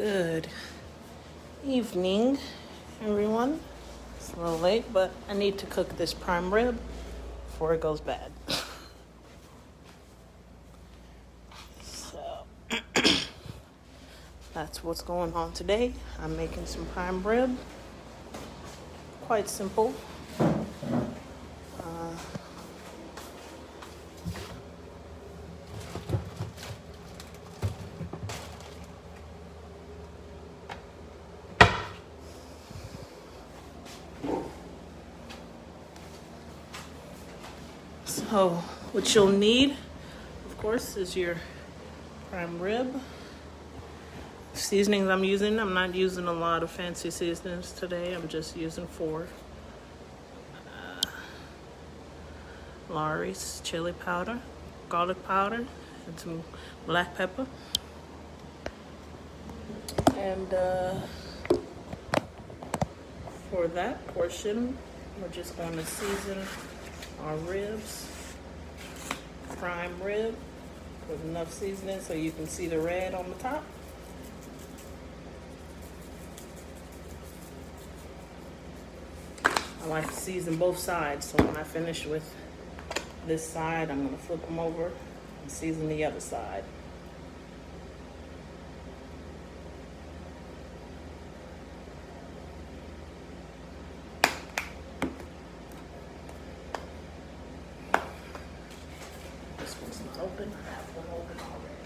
Good evening, everyone. It's a little late, but I need to cook this prime rib before it goes bad. So, that's what's going on today. I'm making some prime rib. Quite simple. So, what you'll need, of course, is your prime rib. Seasonings I'm not using a lot of fancy seasonings today. I'm just using 4. Lawry's chili powder, garlic powder, and some black pepper. And for that portion, we're just going to season our ribs, prime rib, with enough seasoning so you can see the red on the top. I like to season both sides, so when I finish with this side, I'm going to flip them over and season the other side. This one's not open. I have one open already.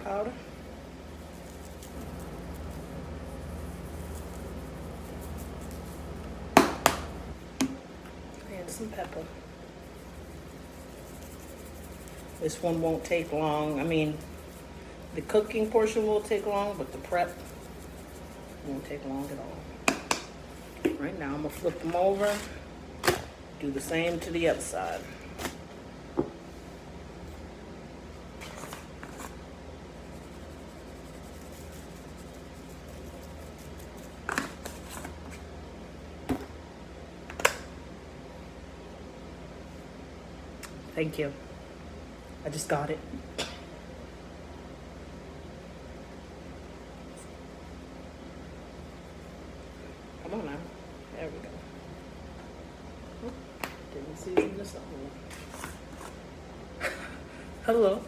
Powder. And some pepper. This one won't take long. I mean, the cooking portion will take long, but the prep won't take long at all. Right now, I'm gonna flip them over. Do the same to the other side. Thank you. I just got it. Come on now. There we go. Didn't season this up. Hello.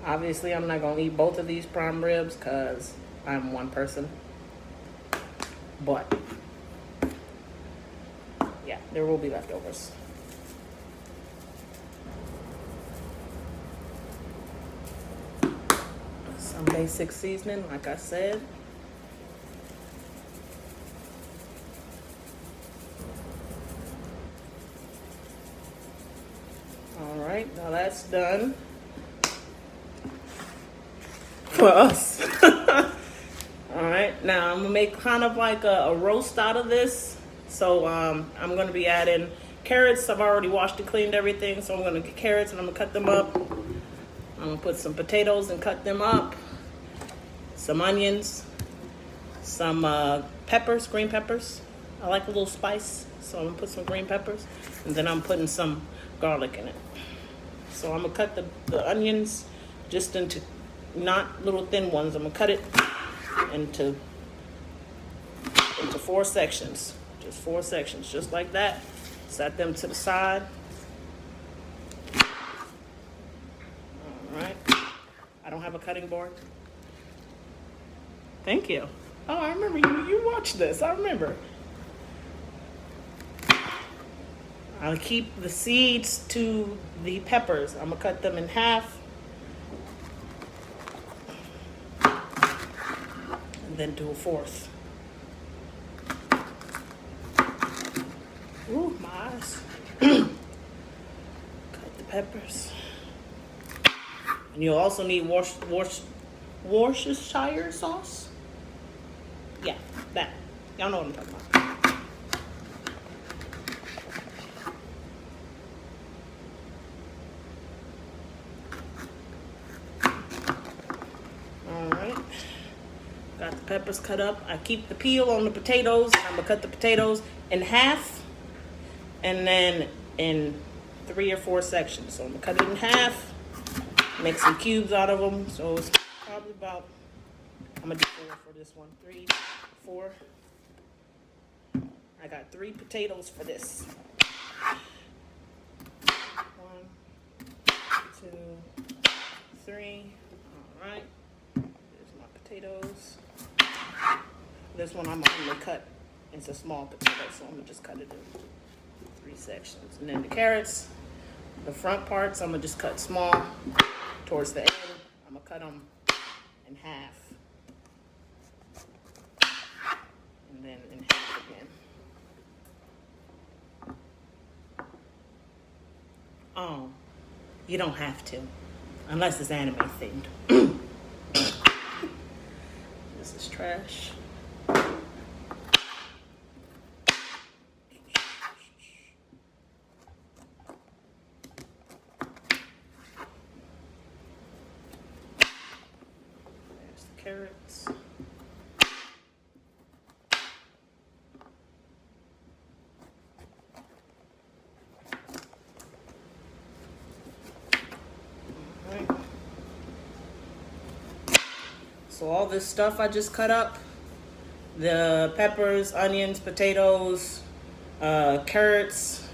Obviously, I'm not going to eat both of these prime ribs because I'm one person. But yeah, there will be leftovers. Some basic seasoning, like I said. All right, now that's done for us. All right, now I'm gonna make kind of like a roast out of this. So I'm gonna be adding carrots. I've already washed and cleaned everything, so I'm gonna get carrots and I'm gonna cut them up. I'm gonna put some potatoes and cut them up. Some onions, some peppers, green peppers. I like a little spice, so I'm gonna put some green peppers, and then I'm putting some garlic in it. So I'm gonna cut the onions just into, not little thin ones. I'm gonna cut it into 4 sections. Just 4 sections, just like that. Set them to the side. All right. I don't have a cutting board. Thank you. Oh, I remember you watched this. I remember. I'll keep the seeds to the peppers. I'm gonna cut them in half. And then do a 4th. Ooh, my eyes. Cut the peppers. And you'll also need Worcestershire sauce. Yeah, that. Y'all know what I'm talking about. peppers cut up. I keep the peel on the potatoes. I'm gonna cut the potatoes in half, and then in 3 or 4 sections. So I'm gonna cut it in half, make some cubes out of them. So it's probably about, I'm gonna do 4 for this one. 3, 4. I got 3 potatoes for this. 1, 2, 3. All right. There's my potatoes. This one I'm gonna cut into small potatoes, so I'm gonna just cut it in 3 sections. And then the carrots, the front parts, I'm gonna just cut small. Towards the end, I'm gonna cut them in half. And then in half again. Oh, you don't have to, unless it's anime themed. This is trash. There's the carrots. So all this stuff I just cut up, the peppers, onions, potatoes, carrots,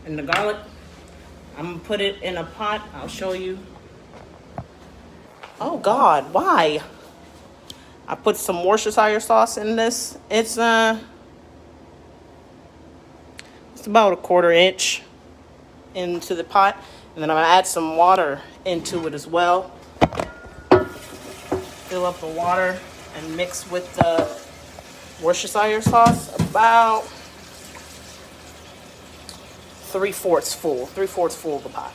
and the garlic, I'm gonna put it in a pot. I'll show you. Oh God, why? I put some Worcestershire sauce in this. It's about a 1/4 inch into the pot, and then I'm gonna add some water into it as well. Fill up the water and mix with the Worcestershire sauce about 3/4 full, 3/4 full of the pot.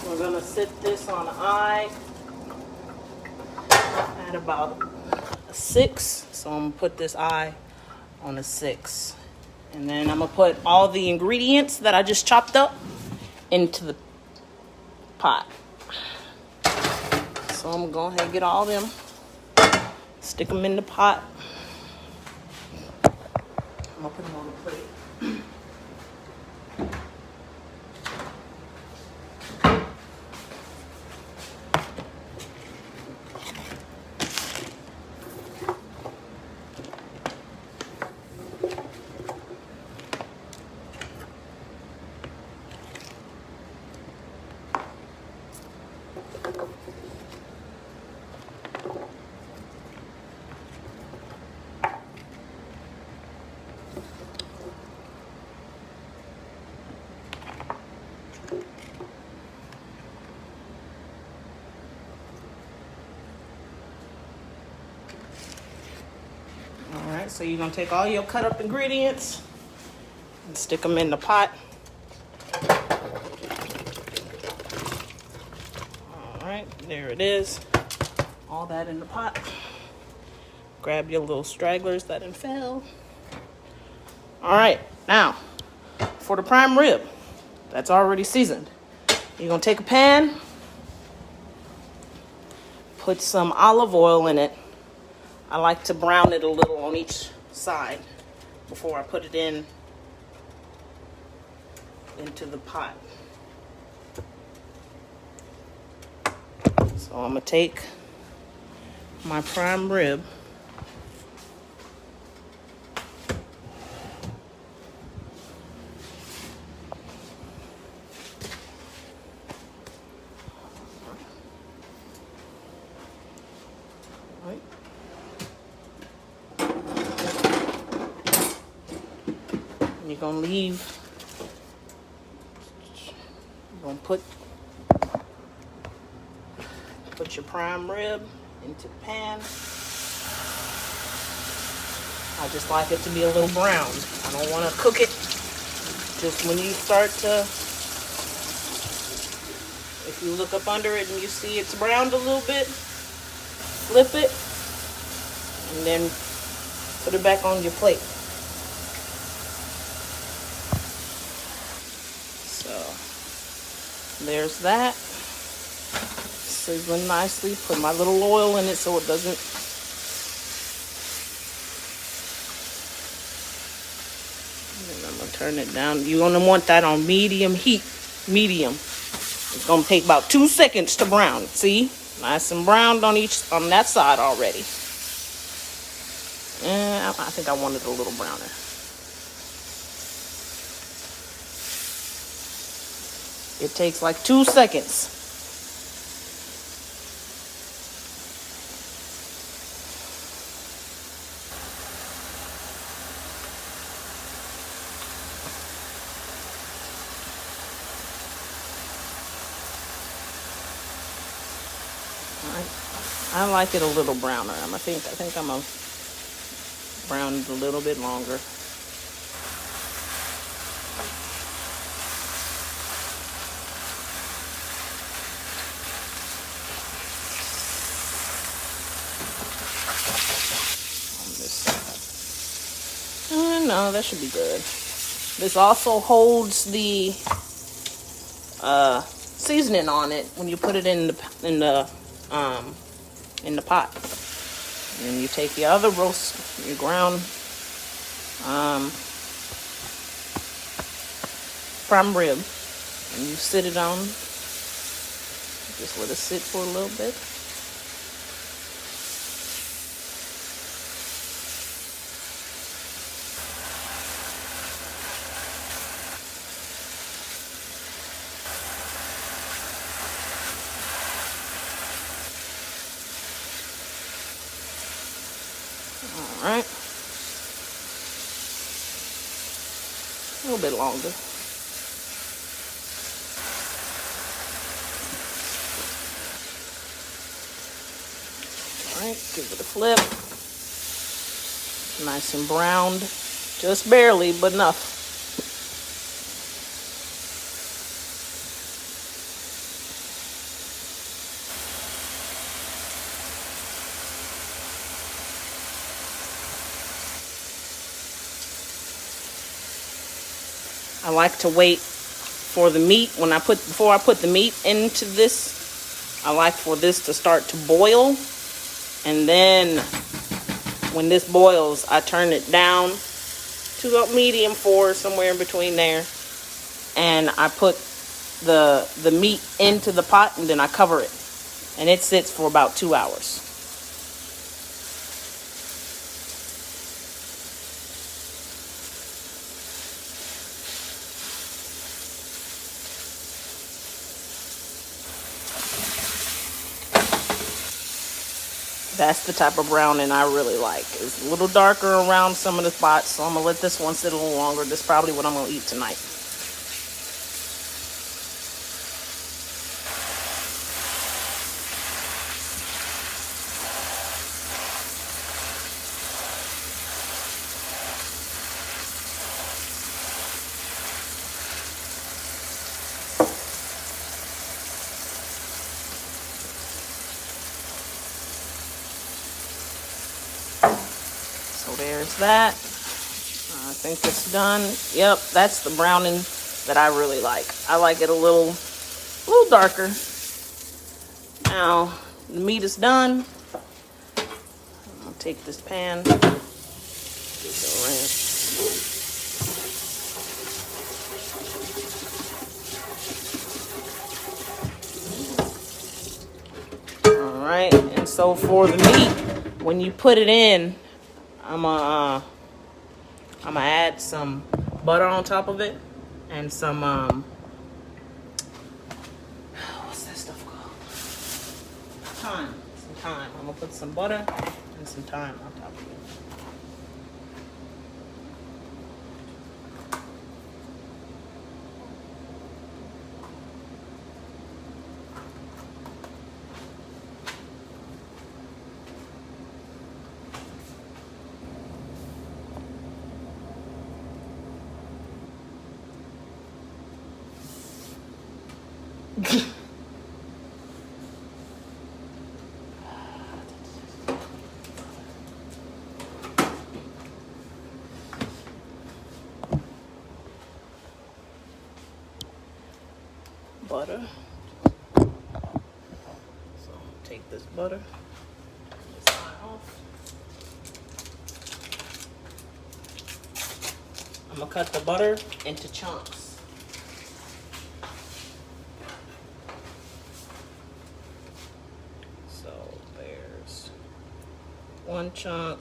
We're gonna sit this on high at about a 6. So I'm gonna put this eye on a 6. And then I'm gonna put all the ingredients that I just chopped up into the pot. So I'm gonna go ahead and get all them, stick them in the pot. I'm gonna put them on the plate. Alright, so you're going to take all your cut up ingredients and stick them in the pot. Alright, there it is. All that in the pot. Grab your little stragglers that fell. Alright, now for the prime rib that's already seasoned. You're going to take a pan, put some olive oil in it. I like to brown it a little on each side before I put it into the pot. So I'm gonna take my prime rib, right. You're gonna put your prime rib into the pan. I just like it to be a little brown. I don't want to cook it. Just when you start to, if If you look up under it and you see it's browned a little bit, flip it, and then put it back on your plate. So there's that. Sizzling nicely. Put my little oil in it so it doesn't. And I'm gonna turn it down. You're gonna want that on medium heat. Medium. It's gonna take about 2 seconds to brown. See? Nice and browned on that side already. And I think I want it a little browner. It takes like 2 seconds. I like it a little browner. I think I'm gonna brown it a little bit longer. On this side. No, that should be good. This also holds the seasoning on it when you put it in the pot. And then you take the other roast, your ground prime rib, and you sit it on. Just let it sit for a little bit. All right. A little bit longer. All right, give it a flip. Nice and browned. Just barely, but enough. I like to wait for the meat before I put the meat into this. I like for this to start to boil, and then when this boils, I turn it down to a medium 4, somewhere in between there, and I put the meat into the pot, and then I cover it, and it sits for about 2 hours. That's the type of browning I really like. It's a little darker around some of the spots, so I'm going to let this one sit a little longer. This is probably what I'm going to eat tonight. So there's that. I think it's done. Yep, that's the browning that I really like. I like it a little darker. Now, the meat is done. I'm gonna take this pan. All right, and so for the meat, when you put it in, I'm gonna add some butter on top of it and some what's that stuff called? Thyme. Some thyme. I'm gonna put some butter and some thyme on top of it. butter. So take this butter, this side off. I'm gonna cut the butter into chunks. So there's one chunk,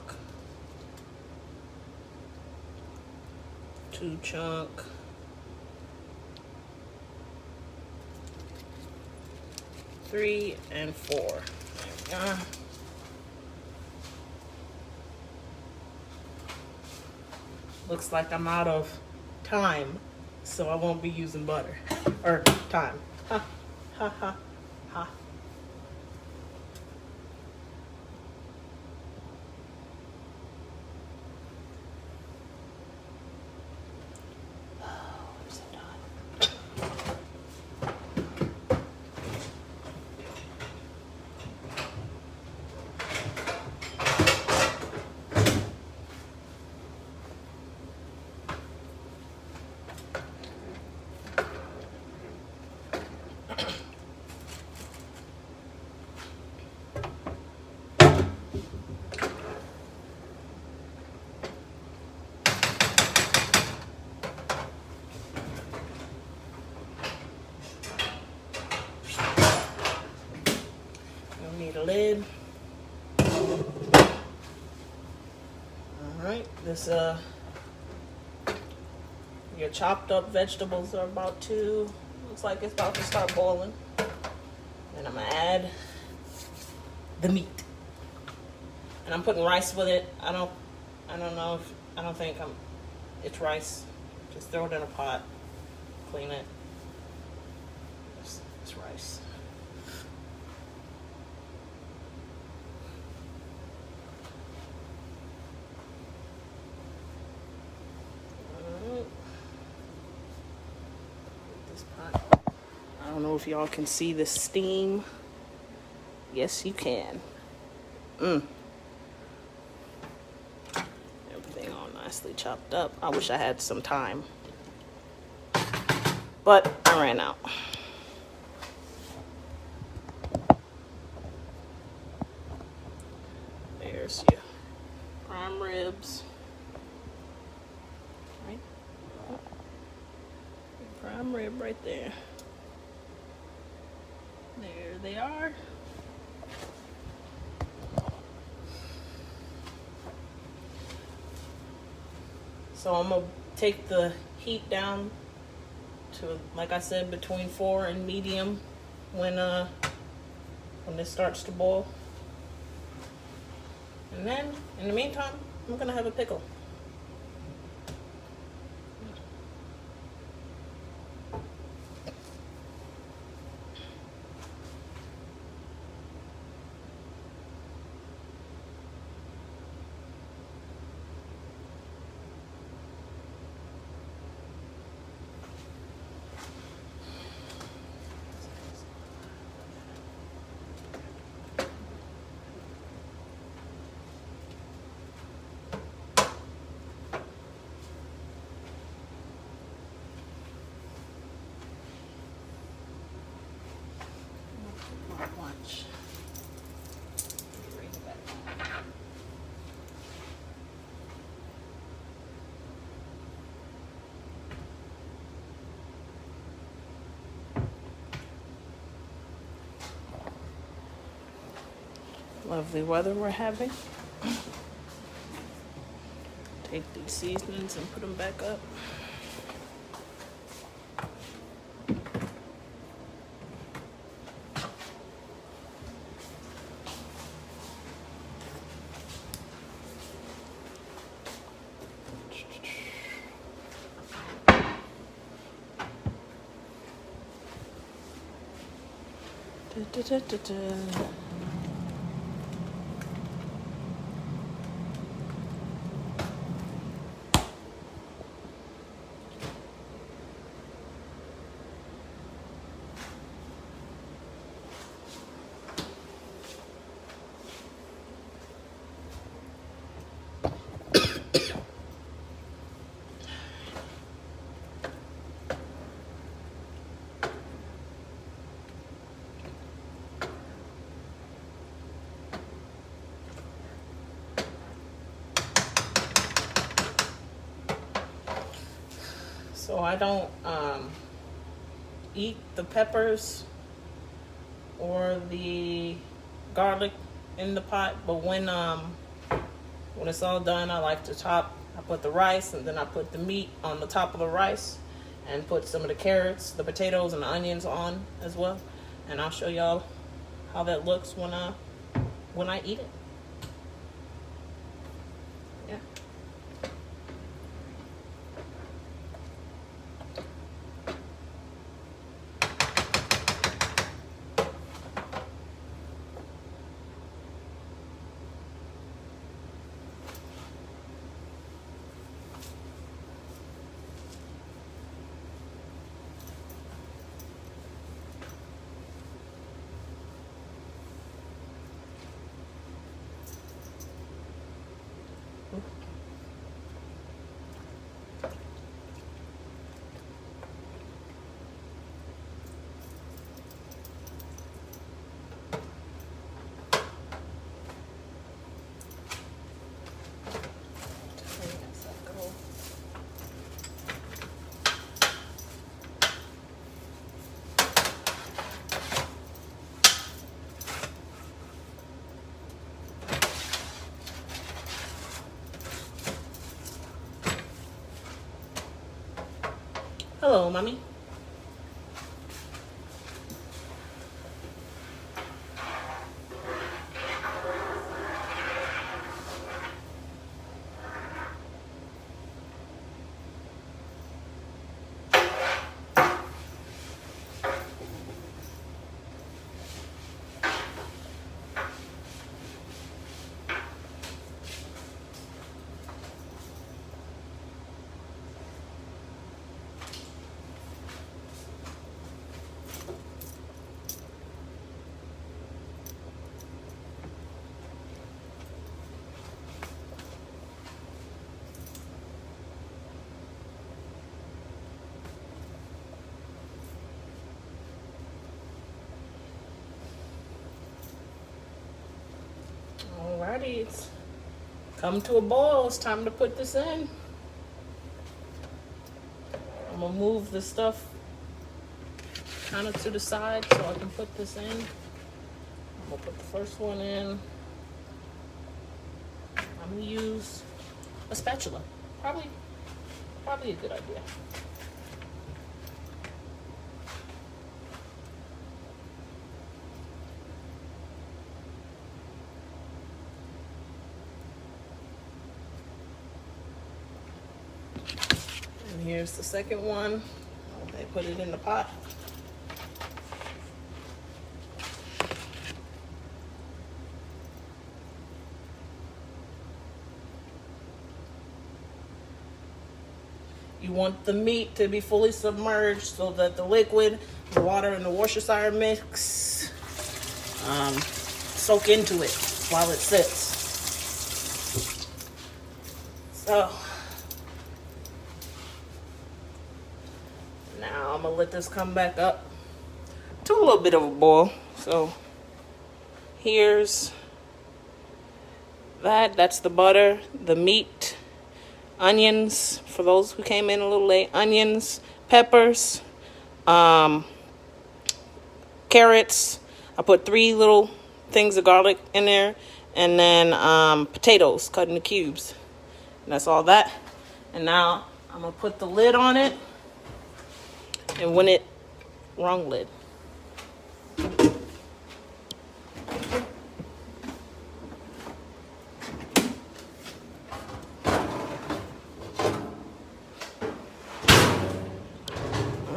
two chunk, three, and four. There we go. Looks like I'm out of time, so I won't be using butter or time. Ha ha ha ha. Need a lid. Alright, this your chopped up vegetables are about to, looks like it's about to start boiling. And I'm gonna add the meat. And I'm putting rice with it. I don't know if, I don't think it's rice. Just throw it in a pot, clean it. It's rice. I don't know if y'all can see the steam. Yes, you can. Everything all nicely chopped up. I wish I had some time, but I ran out. There's your prime ribs. Right? Prime rib right there. There they are. So I'm gonna take the heat down to, like I said, between 4 and medium when this starts to boil. And then, in the meantime, I'm gonna have a pickle. Watch. Bring it back. Lovely weather we're having. Take these seasonings and put them back up. Da, da, da, da. So I don't eat the peppers or the garlic in the pot, but when it's all done, I like to I put the rice, and then I put the meat on the top of the rice, and put some of the carrots, the potatoes, and the onions on as well. And I'll show y'all how that looks when I eat it. Yeah. Hello, mommy. Alrighty, it's come to a boil. It's time to put this in. I'm gonna move the stuff kind of to the side so I can put this in. I'm gonna put the first one in. I'm gonna use a spatula. Probably a good idea. And here's the second one. They put it in the pot. You want the meat to be fully submerged so that the liquid, the water, and the Worcestershire mix soak into it while it sits. So now I'm gonna let this come back up to a little bit of a boil. So here's that's the butter, the meat, onions, for those who came in a little late, onions, peppers, carrots. I put 3 little things of garlic in there, and then potatoes cut into cubes. And that's all that. And now I'm gonna put the lid on it, and wrong lid.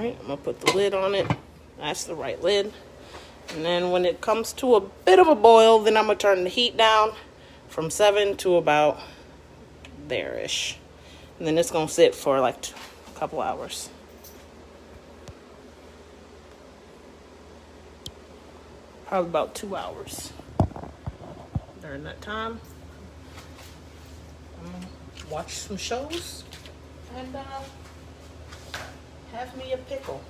I'm gonna put the lid on it. That's the right lid. And then when it comes to a bit of a boil, then I'm gonna turn the heat down from 7 to about there-ish. And then it's gonna sit for like a couple hours. Probably about 2 hours. During that time, I'm gonna watch some shows and have me a pickle.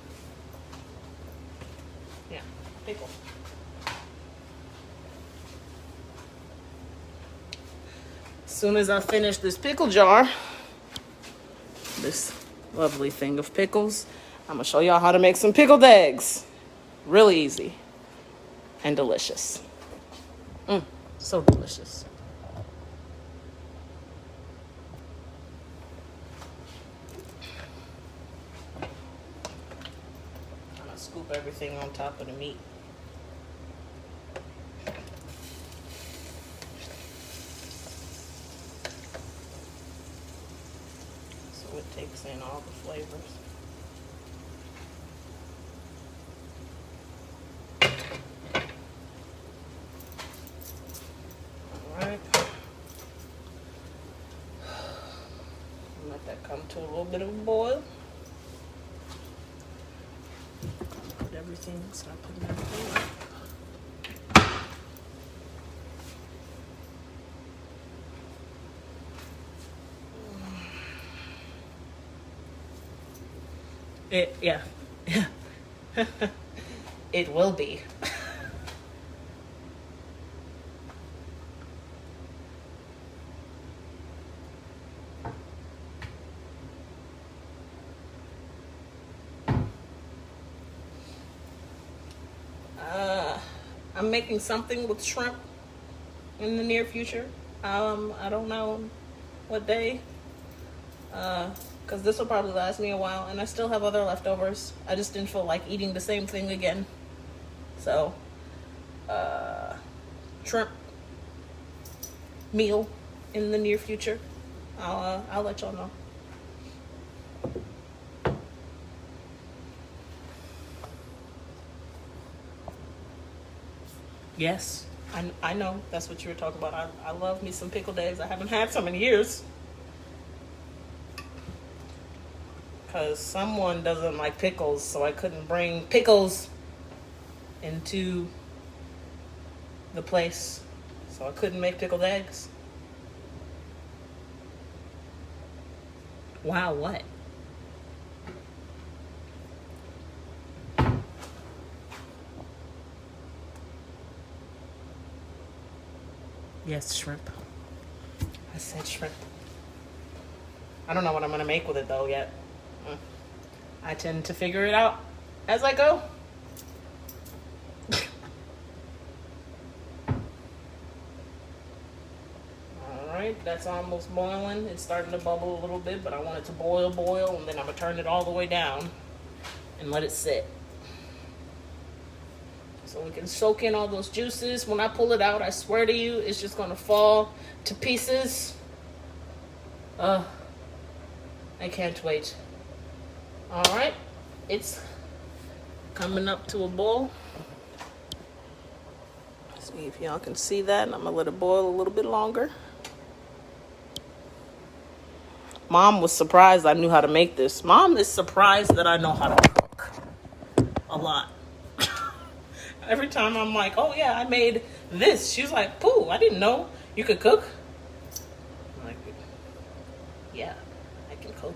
Yeah, pickle. As soon as I finish this pickle jar, this lovely thing of pickles. I'm gonna show y'all how to make some pickled eggs. Really easy and delicious. So delicious. I'm gonna scoop everything on top of the meat. So it takes in all the flavors. Alright. Let that come to a little bit of a boil. Put everything, start putting everything up. Yeah. It will be. I'm making something with shrimp in the near future. I don't know what day. Because this will probably last me a while, and I still have other leftovers. I just didn't feel like eating the same thing again. So, shrimp meal in the near future. I'll let y'all know. Yes, I know that's what you were talking about. I love me some pickled eggs. I haven't had some in years. Because someone doesn't like pickles, so I couldn't bring pickles into the place. So I couldn't make pickled eggs. Wow, what? Yes, shrimp. I said shrimp. I don't know what I'm going to make with it, though, yet. I tend to figure it out as I go. Alright, that's almost boiling. It's starting to bubble a little bit, but I want it to boil, and then I'm going to turn it all the way down and let it sit. So we can soak in all those juices. When I pull it out, I swear to you, it's just going to fall to pieces. I can't wait. Alright, it's coming up to a boil. See if y'all can see that. And I'm going to let it boil a little bit longer. Mom was surprised I knew how to make this. Mom is surprised that I know how to cook. A lot. Every time I'm like, oh yeah, I made this. She's like, Pooh, I didn't know you could cook. I'm like, yeah, I can cook.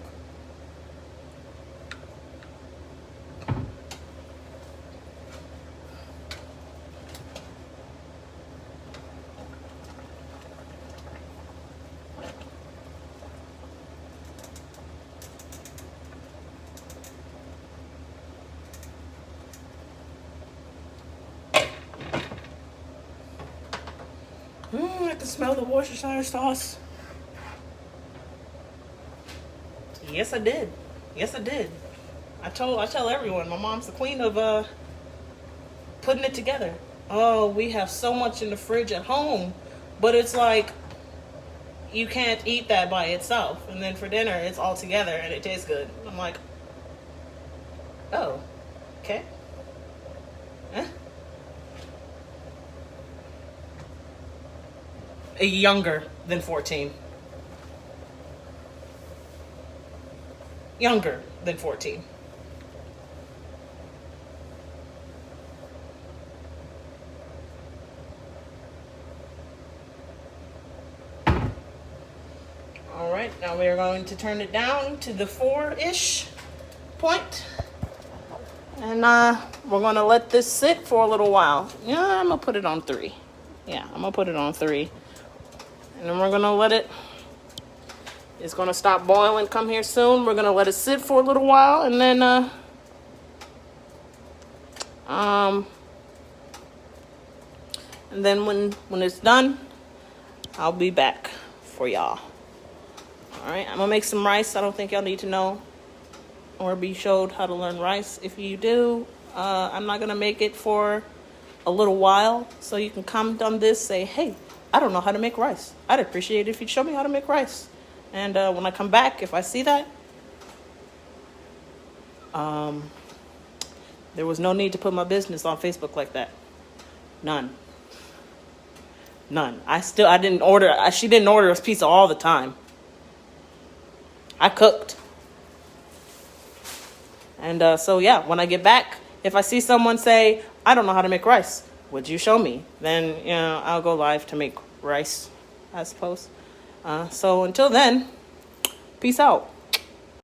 I can smell the Worcestershire sauce. Yes, I did. Yes, I did. I tell everyone, my mom's the queen of putting it together. Oh, we have so much in the fridge at home, but it's like you can't eat that by itself. And then for dinner, it's all together and it tastes good. I'm like, oh, okay. Huh? Younger than 14. Younger than 14. All right, now we're going to turn it down to the 4-ish point. And we're going to let this sit for a little while. Yeah, I'm going to put it on 3. Yeah, I'm going to put it on 3. And then we're going to let it It's gonna stop boiling, come here soon. We're gonna let it sit for a little while, and then when it's done, I'll be back for y'all. All right, I'm gonna make some rice. I don't think y'all need to know or be showed how to learn rice. If you do, I'm not gonna make it for a little while, so you can comment on this, say, hey, I don't know how to make rice. I'd appreciate it if you'd show me how to make rice. And when I come back, if I see that, there was no need to put my business on Facebook like that. None. I didn't order. She didn't order us pizza all the time. I cooked. And so, yeah, when I get back, if I see someone say, I don't know how to make rice, would you show me? Then, I'll go live to make rice, I suppose. So until then, peace out.